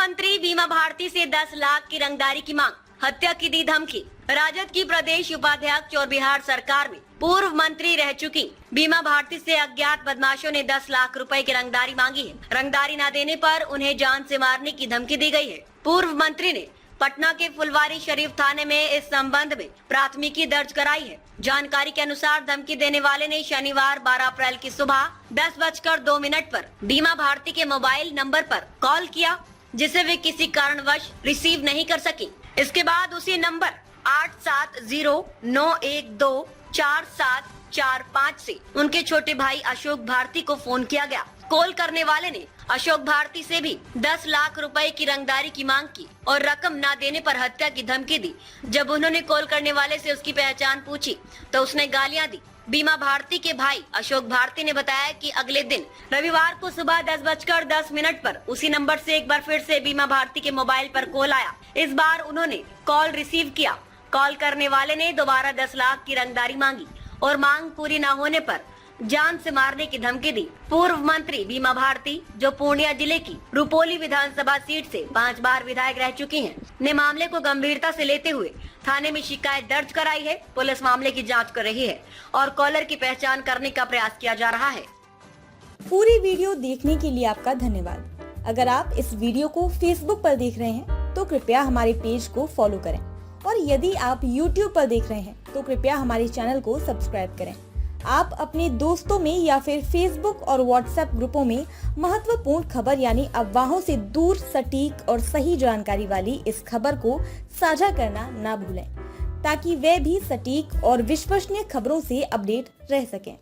मंत्री बीमा भारती से 10 लाख की रंगदारी की मांग, हत्या की दी धमकी। राजद की प्रदेश उपाध्यक्ष और बिहार सरकार में पूर्व मंत्री रह चुकी बीमा भारती से अज्ञात बदमाशों ने 10 लाख रुपए की रंगदारी मांगी है। रंगदारी न देने पर उन्हें जान से मारने की धमकी दी गई है। पूर्व मंत्री ने पटना के फुलवारी शरीफ थाने में इस संबंध में प्राथमिकी दर्ज कराई है। जानकारी के अनुसार धमकी देने वाले ने शनिवार 12 अप्रैल की सुबह 10:02 पर बीमा भारती के मोबाइल नंबर पर कॉल किया, जिसे वे किसी कारणवश रिसीव नहीं कर सकी। इसके बाद उसी नंबर 8709124745 से उनके छोटे भाई अशोक भारती को फोन किया गया। कॉल करने वाले ने अशोक भारती से भी 10 लाख रुपए की रंगदारी की मांग की और रकम न देने पर हत्या की धमकी दी। जब उन्होंने कॉल करने वाले से उसकी पहचान पूछी तो उसने गालियां दी। बीमा भारती के भाई अशोक भारती ने बताया कि अगले दिन रविवार को सुबह 10:10 पर उसी नंबर से एक बार फिर से बीमा भारती के मोबाइल पर कॉल आया। इस बार उन्होंने कॉल रिसीव किया। कॉल करने वाले ने दोबारा 10 लाख की रंगदारी मांगी और मांग पूरी न होने पर जान से मारने की धमकी दी। पूर्व मंत्री बीमा भारती, जो पूर्णिया जिले की रुपोली विधानसभा सीट से 5 बार विधायक रह चुकी हैं, ने मामले को गंभीरता से लेते हुए थाने में शिकायत दर्ज कराई है। पुलिस मामले की जांच कर रही है और कॉलर की पहचान करने का प्रयास किया जा रहा है। पूरी वीडियो देखने के लिए आपका धन्यवाद। अगर आप इस वीडियो को फेसबुक पर देख रहे हैं तो कृपया हमारे पेज को फॉलो करें और यदि आप यूट्यूब पर देख रहे हैं तो कृपया हमारे चैनल को सब्सक्राइब करें। आप अपने दोस्तों में या फिर फेसबुक और व्हाट्सएप ग्रुपों में महत्वपूर्ण खबर यानी अफवाहों से दूर सटीक और सही जानकारी वाली इस खबर को साझा करना ना भूलें, ताकि वे भी सटीक और विश्वसनीय खबरों से अपडेट रह सकें।